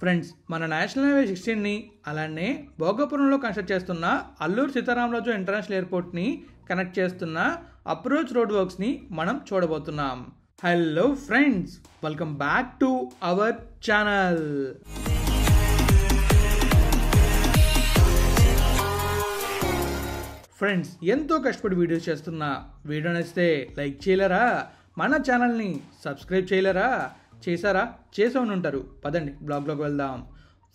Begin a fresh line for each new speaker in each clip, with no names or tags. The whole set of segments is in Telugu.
ఫ్రెండ్స్, మన నేషనల్ హైవే 16ని అలానే భోగాపురంలో కన్స్ట్రక్ట్ చేస్తున్న అల్లూరు సీతారామరాజు ఇంటర్నేషనల్ ఎయిర్పోర్ట్ని కనెక్ట్ చేస్తున్న అప్రోచ్ రోడ్ వర్క్స్ని మనం చూడబోతున్నాం. Hello friends, welcome back to our channel. Friends, ఎంతో కష్టపడి వీడియోస్ చేస్తున్నా. వీడియో నచ్చితే లైక్ చేయలేరా? మన ఛానల్ని సబ్స్క్రైబ్ చేయలేరా? చేశారా? చేసామని ఉంటారు. పదండి బ్లాగ్లోకి వెళ్దాం.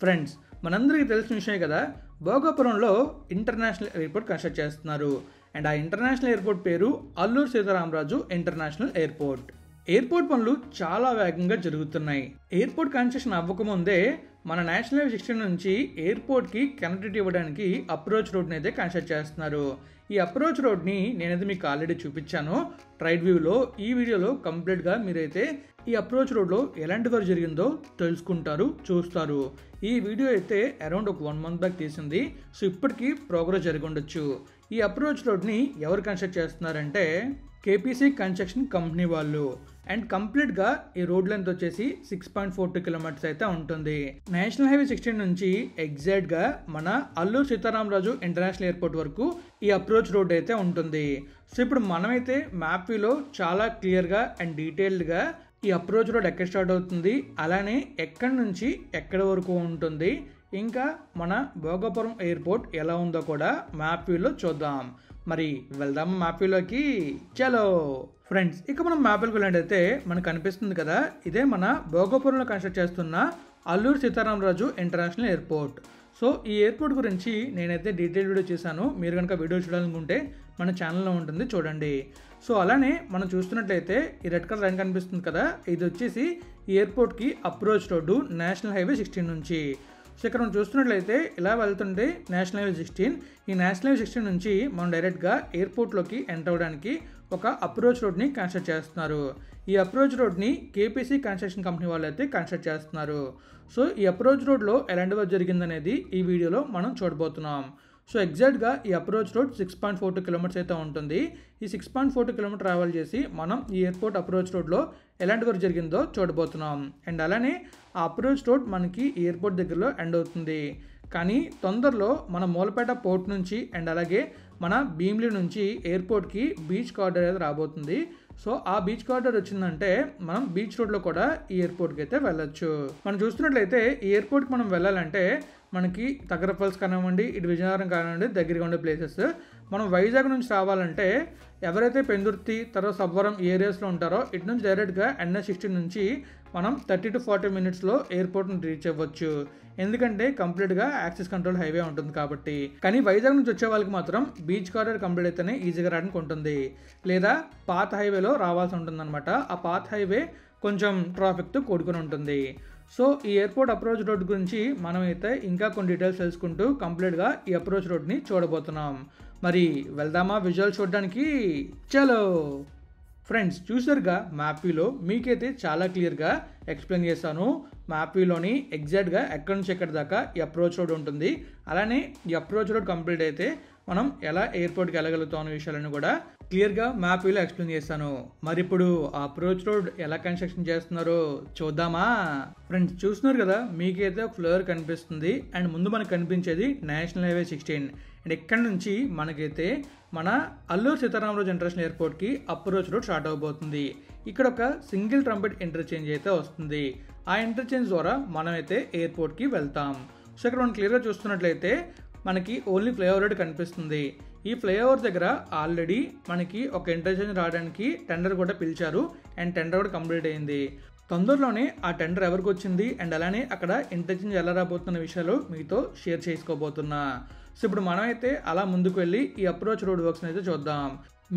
ఫ్రెండ్స్, మనందరికీ తెలిసిన విషయమే కదా, భోగాపురంలో ఇంటర్నేషనల్ ఎయిర్పోర్ట్ కన్స్ట్రక్ట్ చేస్తున్నారు. అండ్ ఆ ఇంటర్నేషనల్ ఎయిర్పోర్ట్ పేరు Alluri Sitaramaraju international airport. Airport పనులు చాలా వేగంగా జరుగుతున్నాయి. ఎయిర్పోర్ట్ కన్స్ట్రక్షన్ అవ్వకముందే మన నేషనల్ హైవే 16 నుంచి ఎయిర్పోర్ట్కి కనెక్టివిటీ ఇవ్వడానికి అప్రోచ్ రోడ్ని అయితే కన్స్ట్రక్ట్ చేస్తున్నారు. ఈ అప్రోచ్ రోడ్ని నేనైతే మీకు ఆల్రెడీ చూపించాను ట్రైడ్ వ్యూలో. ఈ వీడియోలో కంప్లీట్గా మీరైతే ఈ అప్రోచ్ రోడ్లో ఎలాంటి వర్క్ జరిగిందో తెలుసుకుంటారు, చూస్తారు. ఈ వీడియో అయితే అరౌండ్ ఒక 1 month బ్యాక్ తీసింది. సో ఇప్పటికీ ప్రోగ్రెస్ జరిగి ఉండొచ్చు. ఈ అప్రోచ్ రోడ్ని ఎవరు కన్స్ట్రక్ట్ చేస్తున్నారంటే కేపీసీ కన్స్ట్రక్షన్ కంపెనీ వాళ్ళు. అండ్ కంప్లీట్గా ఈ రోడ్ లెంత్ వచ్చేసి 6.42 kilometers అయితే ఉంటుంది. నేషనల్ హైవే 16 నుంచి ఎగ్జాక్ట్గా మన అల్లూరు సీతారామరాజు ఇంటర్నేషనల్ ఎయిర్పోర్ట్ వరకు ఈ అప్రోచ్ రోడ్ అయితే ఉంటుంది. సో ఇప్పుడు మనమైతే మ్యాప్ వ్యూలో చాలా క్లియర్గా అండ్ డీటెయిల్డ్గా ఈ అప్రోచ్ రోడ్ ఎక్కడ స్టార్ట్ అవుతుంది, అలానే ఎక్కడి నుంచి ఎక్కడి వరకు ఉంటుంది, ఇంకా మన భోగాపురం ఎయిర్పోర్ట్ ఎలా ఉందో కూడా మ్యాప్ వ్యూలో చూద్దాం. మరి వెళ్దాం మ్యాప్ వ్యూలోకి. చలో ఫ్రెండ్స్, ఇక మనం మ్యాప్ వ్యూకి వెళ్ళినట్టయితే మనకు కనిపిస్తుంది కదా, ఇదే మన భోగాపురంలో కన్స్ట్రక్ట్ చేస్తున్న Alluri Sitaramaraju international airport. So ఈ ఎయిర్పోర్ట్ గురించి నేనైతే డీటెయిల్ వీడియో చేశాను. మీరు కనుక వీడియో చూడాలనుకుంటే మన ఛానల్లో ఉంటుంది, చూడండి. సో అలానే మనం చూస్తున్నట్లయితే ఈ రెడ్ కలర్ లైన్ కనిపిస్తుంది కదా, ఇది వచ్చేసి ఈ ఎయిర్పోర్ట్కి అప్రోచ్ రోడ్డు నేషనల్ హైవే 16 నుంచి. సో ఇక్కడ మనం చూస్తున్నట్లయితే ఇలా వెళ్తుంటే నేషనల్ హైవే 16. ఈ నేషనల్ హైవే 16 నుంచి మనం డైరెక్ట్గా ఎయిర్పోర్ట్లోకి ఎంటర్ అవ్వడానికి ఒక అప్రోచ్ రోడ్ని కన్స్ట్రక్ట్ చేస్తున్నారు. ఈ అప్రోచ్ రోడ్ని కేపీసీ కన్స్ట్రక్షన్ కంపెనీ వాళ్ళు అయితే కన్స్ట్రక్ట్ చేస్తున్నారు. సో ఈ అప్రోచ్ రోడ్లో ఎలాంటి వర్క్ జరిగిందనేది ఈ వీడియోలో మనం చూడబోతున్నాం. సో ఎగ్జాక్ట్గా ఈ అప్రోచ్ రోడ్ 6.42 kilometers అయితే ఉంటుంది. ఈ 6.42 kilometers ట్రావెల్ చేసి మనం ఈ ఎయిర్పోర్ట్ అప్రోచ్ రోడ్లో ఎలాంటి వర్క్ జరిగిందో చూడబోతున్నాం. అండ్ అలానే ఆ అప్రోచ్ రోడ్ మనకి ఎయిర్పోర్ట్ దగ్గరలో ఎండ్ అవుతుంది. కానీ తొందరలో మన మూలపేట పోర్ట్ నుంచి అండ్ అలాగే మన భీమిలి నుంచి ఎయిర్పోర్ట్కి బీచ్ కారిడార్ అయితే రాబోతుంది. సో ఆ బీచ్ కారిడార్ వచ్చిందంటే మనం బీచ్ రోడ్లో కూడా ఈ ఎయిర్పోర్ట్కి అయితే వెళ్ళొచ్చు. మనం చూస్తున్నట్లయితే ఈ ఎయిర్పోర్ట్కి మనం వెళ్ళాలంటే మనకి తగర ఫాల్స్ కానివ్వండి, ఇటు విజయనగరం కానివ్వండి, దగ్గరగా ఉండే ప్లేసెస్. మనం వైజాగ్ నుంచి రావాలంటే ఎవరైతే పెందుర్తి తర్వాత సబ్బవరం ఏరియాస్లో ఉంటారో ఇటు నుంచి డైరెక్ట్గా NH 16 నుంచి మనం 30 to 40 minutesలో ఎయిర్పోర్ట్ని రీచ్ అవ్వచ్చు. ఎందుకంటే కంప్లీట్గా యాక్సెస్ కంట్రోల్ హైవే ఉంటుంది కాబట్టి. కానీ వైజాగ్ నుంచి వచ్చే వాళ్ళకి మాత్రం బీచ్ కారిడార్ కంప్లీట్ అయితేనే ఈజీగా రావడానికి ఉంటుంది, లేదా పాత హైవేలో రావాల్సి ఉంటుందన్నమాట. ఆ పాత హైవే కొంచెం ట్రాఫిక్తో కూడుకుని ఉంటుంది. సో ఈ ఎయిర్పోర్ట్ అప్రోచ్ రోడ్ గురించి మనమైతే ఇంకా కొన్ని డీటెయిల్స్ తెలుసుకుంటూ కంప్లీట్గా ఈ అప్రోచ్ రోడ్ని చూడబోతున్నాం. మరి వెళ్దామా విజువల్ చూడడానికి? చలో ఫ్రెండ్స్, చూసారుగా మ్యాప్ వ్యూలో మీకైతే చాలా క్లియర్గా ఎక్స్ప్లెయిన్ చేశాను. మ్యాప్ వ్యూలోని ఎగ్జాక్ట్గా ఎక్కడి నుంచి ఎక్కడి దాకా ఈ అప్రోచ్ రోడ్ ఉంటుంది. అలానే ఈ అప్రోచ్ రోడ్ కంప్లీట్ అయితే మనం ఎలా ఎయిర్పోర్ట్కి వెళ్ళగలుగుతాం అనే విషయాలను కూడా క్లియర్గా మ్యాప్ వ్యూలో ఎక్స్ప్లెయిన్ చేశాను. మరి ఇప్పుడు ఆ అప్రోచ్ రోడ్ ఎలా కన్స్ట్రక్షన్ చేస్తున్నారో చూద్దామా? ఫ్రెండ్స్, చూస్తున్నారు కదా, మీకైతే ఒక ఫ్లోర్ కనిపిస్తుంది. అండ్ ముందు మనకు కనిపించేది నేషనల్ హైవే 16. అండ్ ఇక్కడ నుంచి మనకైతే మన అల్లూరు సీతారామరాజు ఇంటర్నేషనల్ ఎయిర్పోర్ట్కి అప్రోచ్ రోడ్ స్టార్ట్ అవబోతుంది. ఇక్కడ ఒక సింగిల్ ట్రంపెట్ ఇంటర్చేంజ్ అయితే వస్తుంది. ఆ ఇంటర్చేంజ్ ద్వారా మనమైతే ఎయిర్పోర్ట్కి వెళ్తాం. సో ఇక్కడ మనం క్లియర్గా చూస్తున్నట్లయితే మనకి ఓన్లీ ఫ్లైఓవర్ రోడ్ కనిపిస్తుంది. ఈ ఫ్లైఓవర్ దగ్గర ఆల్రెడీ మనకి ఒక ఇంటర్చేంజ్ రావడానికి టెండర్ కూడా పిలిచారు. అండ్ టెండర్ కూడా కంప్లీట్ అయింది. తొందరలోనే ఆ టెండర్ ఎవరికి వచ్చింది అండ్ అలానే అక్కడ ఇంటర్చేంజ్ ఎలా రాబోతున్న విషయాలు మీతో షేర్ చేసుకోబోతున్నా. సో ఇప్పుడు మనమైతే అలా ముందుకు వెళ్ళి ఈ అప్రోచ్ రోడ్ వర్క్స్ని అయితే చూద్దాం.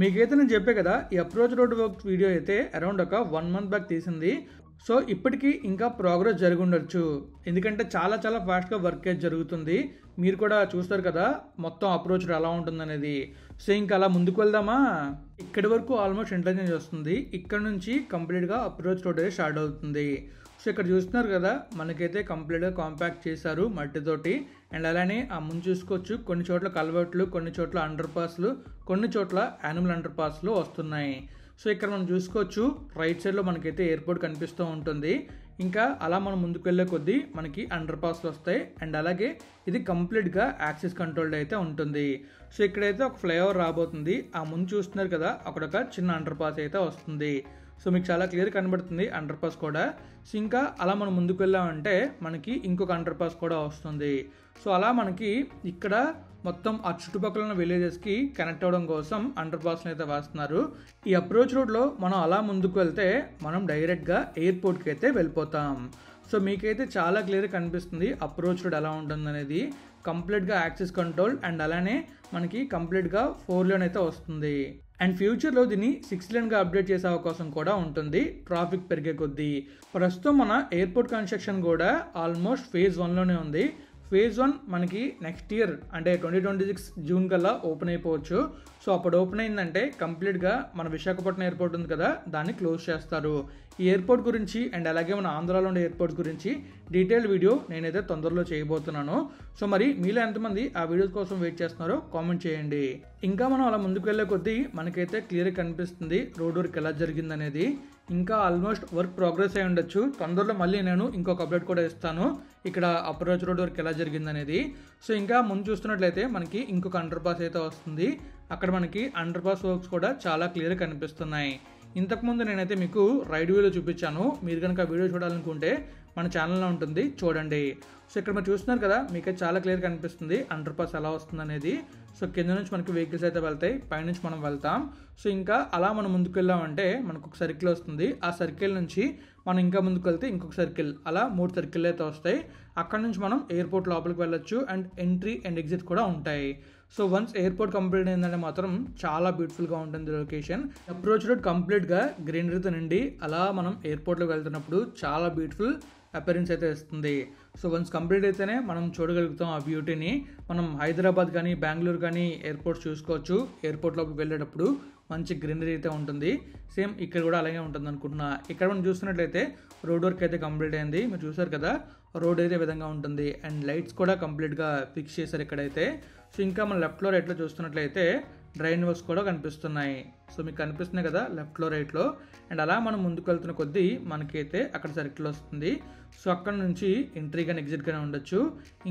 మీకైతే నేను చెప్పే కదా, ఈ అప్రోచ్ రోడ్ వర్క్స్ వీడియో అయితే అరౌండ్ ఒక 1 month బ్యాక్ తీసింది. సో ఇప్పటికీ ఇంకా ప్రోగ్రెస్ జరిగి ఉండొచ్చు, ఎందుకంటే చాలా చాలా ఫాస్ట్గా వర్క్ అయితే జరుగుతుంది. మీరు కూడా చూస్తారు కదా మొత్తం అప్రోచ్ రోడ్ ఎలా ఉంటుందనేది. సో ఇంకా అలా ముందుకు వెళ్దామా? ఇక్కడి వరకు ఆల్మోస్ట్ ఇంటర్చేంజ్ వస్తుంది. ఇక్కడ నుంచి కంప్లీట్గా అప్రోచ్ రోడ్ అయితే స్టార్ట్ అవుతుంది. సో ఇక్కడ చూస్తున్నారు కదా, మనకైతే కంప్లీట్గా కాంపాక్ట్ చేశారు మట్టితోటి. అండ్ అలానే ఆ ముందు చూసుకోవచ్చు, కొన్ని చోట్ల కల్వర్ట్లు, కొన్ని చోట్ల అండర్ పాస్లు, కొన్ని చోట్ల యానిమల్ అండర్ పాస్లు వస్తున్నాయి. సో ఇక్కడ మనం చూసుకోవచ్చు రైట్ సైడ్లో మనకైతే ఎయిర్పోర్ట్ కనిపిస్తూ ఉంటుంది. ఇంకా అలా మనం ముందుకు వెళ్ళే కొద్దీ మనకి అండర్ పాస్లు వస్తాయి అండ్ అలాగే ఇది కంప్లీట్గా యాక్సెస్ కంట్రోల్డ్ అయితే ఉంటుంది. సో ఇక్కడైతే ఒక ఫ్లైఓవర్ రాబోతుంది. ఆ ముందు చూస్తున్నారు కదా, అక్కడ ఒక చిన్న అండర్ పాస్ అయితే వస్తుంది. సో మీకు చాలా క్లియర్ కనబడుతుంది అండర్ పాస్ కూడా. సో ఇంకా అలా మనం ముందుకు వెళ్ళామంటే మనకి ఇంకొక అండర్ పాస్ కూడా వస్తుంది. సో అలా మనకి ఇక్కడ మొత్తం ఆ చుట్టుపక్కల ఉన్న విలేజెస్కి కనెక్ట్ అవ్వడం కోసం అండర్ పాస్ని అయితే వేస్తున్నారు. ఈ అప్రోచ్ రోడ్లో మనం అలా ముందుకు వెళ్తే మనం డైరెక్ట్గా ఎయిర్పోర్ట్కి అయితే వెళ్ళిపోతాం. సో మీకైతే చాలా క్లియర్గా కనిపిస్తుంది అప్రోచ్ రోడ్ ఎలా ఉంటుందనేది. కంప్లీట్గా యాక్సెస్ కంట్రోల్ అండ్ అలానే మనకి కంప్లీట్గా 4 లేన్ అయితే వస్తుంది. అండ్ ఫ్యూచర్లో దీన్ని 6 లేన్గా అప్డేట్ చేసే అవకాశం కూడా ఉంటుంది ట్రాఫిక్ పెరిగే కొద్దీ. ప్రస్తుతం మన ఎయిర్పోర్ట్ కన్స్ట్రక్షన్ కూడా ఆల్మోస్ట్ ఫేజ్ 1లోనే ఉంది. ఫేజ్ 1 మనకి నెక్స్ట్ ఇయర్ అంటే 2026 జూన్ కల్లా ఓపెన్ అయిపోవచ్చు. సో అప్పుడు ఓపెన్ అయిందంటే కంప్లీట్గా మన విశాఖపట్నం ఎయిర్పోర్ట్ ఉంది కదా, దాన్ని క్లోజ్ చేస్తారు. ఈ ఎయిర్పోర్ట్ గురించి అండ్ అలాగే మన ఆంధ్రాలో ఉండే ఎయిర్పోర్ట్స్ గురించి డీటెయిల్ వీడియో నేనైతే తొందరలో చేయబోతున్నాను. సో మరి మీలో ఎంతమంది ఆ వీడియోస్ కోసం వెయిట్ చేస్తున్నారో కామెంట్ చేయండి. ఇంకా మనం అలా ముందుకు వెళ్ళే కొద్దీ మనకైతే క్లియర్గా కనిపిస్తుంది రోడ్ వర్క్ ఎలా జరిగిందనేది. ఇంకా ఆల్మోస్ట్ వర్క్ ప్రోగ్రెస్ అయి ఉండొచ్చు. తొందరలో మళ్ళీ నేను ఇంకొక అప్డేట్ కూడా ఇస్తాను ఇక్కడ అప్రోచ్ రోడ్ వర్క్ ఎలా జరిగిందనేది. సో ఇంకా ముందు చూస్తున్నట్లయితే మనకి ఇంకొక అండర్ పాస్ అయితే వస్తుంది. అక్కడ మనకి అండర్ పాస్ వర్క్స్ కూడా చాలా క్లియర్గా కనిపిస్తున్నాయి. ఇంతకుముందు నేనైతే మీకు రైడ్ వ్యూలో చూపించాను. మీరు కనుక వీడియో చూడాలనుకుంటే మన ఛానల్లో ఉంటుంది, చూడండి. సో ఇక్కడ మీరు చూస్తున్నారు కదా, మీకైతే చాలా క్లియర్ కనిపిస్తుంది అండర్ పాస్ ఎలా వస్తుంది అనేది. సో కింద నుంచి మనకి వెహికల్స్ అయితే వెళ్తాయి, పైనుంచి మనం వెళ్తాం. సో ఇంకా అలా మనం ముందుకు వెళ్ళామంటే మనకు ఒక సర్కిల్ వస్తుంది. ఆ సర్కిల్ నుంచి మనం ఇంకా ముందుకు వెళ్తే ఇంకొక సర్కిల్, అలా 3 సర్కిల్ అయితే వస్తాయి. అక్కడ నుంచి మనం ఎయిర్పోర్ట్ లోపలికి వెళ్ళొచ్చు అండ్ ఎంట్రీ అండ్ ఎగ్జిట్ కూడా ఉంటాయి. సో వన్స్ ఎయిర్పోర్ట్ కంప్లీట్ అయిందంటే మాత్రం చాలా బ్యూటిఫుల్గా ఉంటుంది లొకేషన్. అప్రోచ్ రోడ్ కంప్లీట్గా గ్రీనరీతో నిండి అలా మనం ఎయిర్పోర్ట్లోకి వెళ్తున్నప్పుడు చాలా బ్యూటిఫుల్ అపిరెన్స్ అయితే ఇస్తుంది. సో వన్స్ కంప్లీట్ అయితేనే మనం చూడగలుగుతాం ఆ బ్యూటీని. మనం హైదరాబాద్ కానీ బెంగళూరు కానీ ఎయిర్పోర్ట్స్ చూసుకోవచ్చు. ఎయిర్పోర్ట్లోకి వెళ్ళేటప్పుడు మంచి గ్రీనరీ అయితే ఉంటుంది. సేమ్ ఇక్కడ కూడా అలాగే ఉంటుంది అనుకుంటున్నా. ఇక్కడ మనం చూస్తున్నట్లయితే రోడ్ వర్క్ అయితే కంప్లీట్ అయింది. మీరు చూసారు కదా, రోడ్ అయితే విధంగా ఉంటుంది అండ్ లైట్స్ కూడా కంప్లీట్గా ఫిక్స్ చేశారు ఇక్కడైతే. సో ఇంకా మన లెఫ్ట్లో రైట్లో చూస్తున్నట్లయితే డ్రైన్ వర్క్స్ కూడా కనిపిస్తున్నాయి. సో మీకు కనిపిస్తున్నాయి కదా లెఫ్ట్లో రైట్లో. అండ్ అలా మనం ముందుకు వెళ్తున్న కొద్దీ మనకైతే అక్కడ సర్కిల్ వస్తుంది. సో అక్కడ నుంచి ఎంట్రీ కానీ ఎగ్జిట్ కానీ ఉండొచ్చు.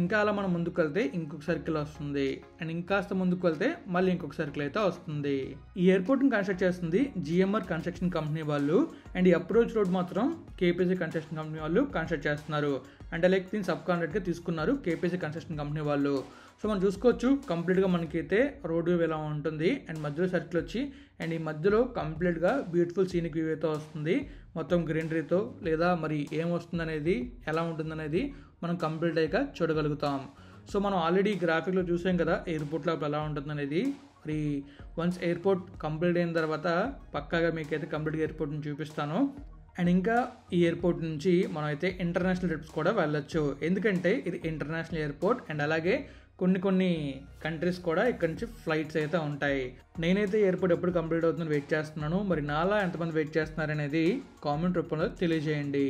ఇంకా అలా మనం ముందుకు వెళ్తే ఇంకొక సర్కిల్ వస్తుంది అండ్ ఇంకాస్త ముందుకు వెళ్తే మళ్ళీ ఇంకొక సర్కిల్ అయితే వస్తుంది. ఈ ఎయిర్పోర్ట్ని కన్స్ట్రక్ట్ చేస్తుంది జిఎంఆర్ కన్స్ట్రక్షన్ కంపెనీ వాళ్ళు. అండ్ ఈ అప్రోచ్ రోడ్ మాత్రం కేపీసీ కన్స్ట్రక్షన్ కంపెనీ వాళ్ళు కన్స్ట్రక్ట్ చేస్తున్నారు. అంటే లైక్ దీన్ని సబ్ కాంట్రాక్ట్గా తీసుకున్నారు కేపీసీ కన్స్ట్రక్షన్ కంపెనీ వాళ్ళు. సో మనం చూసుకోవచ్చు కంప్లీట్గా మనకైతే రోడ్ వ్యూ ఎలా ఉంటుంది అండ్ మధ్యలో సర్కిల్ వచ్చి అండ్ ఈ మధ్యలో కంప్లీట్గా బ్యూటిఫుల్ సీనిక్ వ్యూ అయితే వస్తుంది. మొత్తం గ్రీనరీతో లేదా మరి ఏం వస్తుందనేది ఎలా ఉంటుందనేది మనం కంప్లీట్ అయ్యాక చూడగలుగుతాం. సో మనం ఆల్రెడీ గ్రాఫిక్లో చూసాం కదా ఎయిర్పోర్ట్లో ఎలా ఉంటుందనేది. మరి వన్స్ ఎయిర్పోర్ట్ కంప్లీట్ అయిన తర్వాత పక్కాగా మీకైతే కంప్లీట్గా ఎయిర్పోర్ట్ని చూపిస్తాను. అండ్ ఇంకా ఈ ఎయిర్పోర్ట్ నుంచి మనం అయితే ఇంటర్నేషనల్ ట్రిప్స్ కూడా వెళ్ళొచ్చు. ఎందుకంటే ఇది ఇంటర్నేషనల్ ఎయిర్పోర్ట్ అండ్ అలాగే కొన్ని కంట్రీస్ కూడా ఇక్కడ నుంచి ఫ్లైట్స్ అయితే ఉంటాయి. నేనైతే ఎయిర్పోర్ట్ ఎప్పుడు కంప్లీట్ అవుతుందని వెయిట్ చేస్తున్నాను. మరి నాలా ఎంతమంది వెయిట్ చేస్తున్నారనేది కామెంట్ రూపంలో తెలియజేయండి.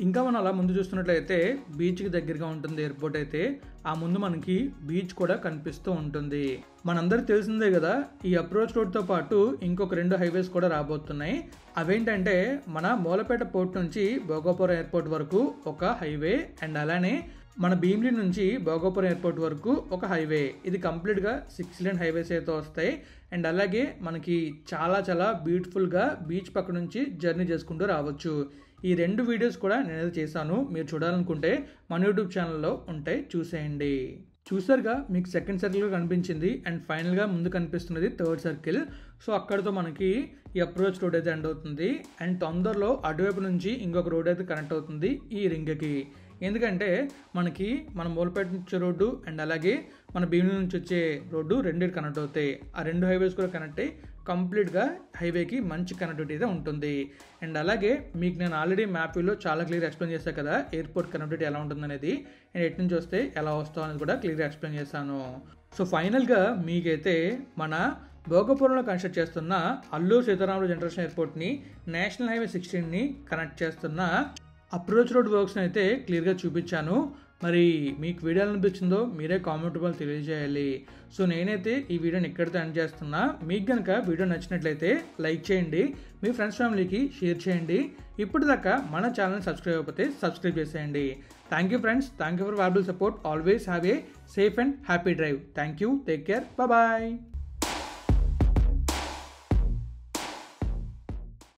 ఇంకా మనం అలా ముందు చూస్తున్నట్లయితే బీచ్కి దగ్గరగా ఉంటుంది ఎయిర్పోర్ట్ అయితే. ఆ ముందు మనకి బీచ్ కూడా కనిపిస్తూ ఉంటుంది. మనందరికి తెలిసిందే కదా, ఈ అప్రోచ్ రోడ్తో పాటు ఇంకొక 2 హైవేస్ కూడా రాబోతున్నాయి. అవేంటంటే మన మూలపేట పోర్ట్ నుంచి భోగాపురం ఎయిర్పోర్ట్ వరకు ఒక హైవే అండ్ అలానే మన భీమిలి నుంచి భోగాపురం ఎయిర్పోర్ట్ వరకు ఒక హైవే. ఇది కంప్లీట్గా 6 లేన్ హైవేస్ అయితే వస్తాయి. అండ్ అలాగే మనకి చాలా బ్యూటిఫుల్గా బీచ్ పక్క నుంచి జర్నీ చేసుకుంటూ రావచ్చు. ఈ 2 వీడియోస్ కూడా నేనైతే చేశాను. మీరు చూడాలనుకుంటే మన యూట్యూబ్ ఛానల్లో ఉంటాయి, చూసేయండి. చూసారుగా, మీకు సెకండ్ సర్కిల్ కనిపించింది అండ్ ఫైనల్గా ముందు కనిపిస్తున్నది థర్డ్ సర్కిల్. సో అక్కడితో మనకి ఈ అప్రోచ్ రోడ్ అయితే ఎండ్ అవుతుంది. అండ్ తొందరలో అటువైపు నుంచి ఇంకొక రోడ్ అయితే కనెక్ట్ అవుతుంది ఈ రింగ్కి. ఎందుకంటే మనకి మన మూలపేట నుంచి రోడ్డు అండ్ అలాగే మన భీమిలి నుంచి వచ్చే రోడ్డు రెండింటి కనెక్ట్ అవుతాయి. ఆ 2 హైవేస్ కూడా కనెక్ట్ అయ్యి కంప్లీట్గా హైవేకి మంచి కనెక్టివిటీ అయితే ఉంటుంది. అండ్ అలాగే మీకు నేను ఆల్రెడీ మ్యాప్ వ్యూలో చాలా క్లియర్ ఎక్స్ప్లెయిన్ చేశాను కదా ఎయిర్పోర్ట్ కనెక్టివిటీ ఎలా ఉంటుందనేది. అండ్ ఎటు నుంచి వస్తే ఎలా వస్తాం అనేది కూడా క్లియర్గా ఎక్స్ప్లెయిన్ చేశాను. సో ఫైనల్గా మీకైతే మన భోగాపురంలో కన్స్ట్రక్ట్ చేస్తున్న Alluri Sitaramaraju international ఎయిర్పోర్ట్ని national highway 16ని connect చేస్తున్న అప్రోచ్ రోడ్ వర్క్స్ని అయితే క్లియర్గా చూపించాను. మరి మీకు వీడియో అనిపించిందో మీరే కామెంట్ రూపంలో తెలియజేయాలి. సో నేనైతే ఈ వీడియోని ఇక్కడితో ఎండ్ చేస్తున్నా. మీకు కనుక వీడియో నచ్చినట్లయితే లైక్ చేయండి, మీ ఫ్రెండ్స్ ఫ్యామిలీకి షేర్ చేయండి. ఇప్పటిదాకా మన ఛానల్ సబ్స్క్రైబ్ అయిపోతే సబ్స్క్రైబ్ చేసేయండి. Thank you friends, thank you for valuable support. Always have a safe and happy drive. Thank you, take care, bye.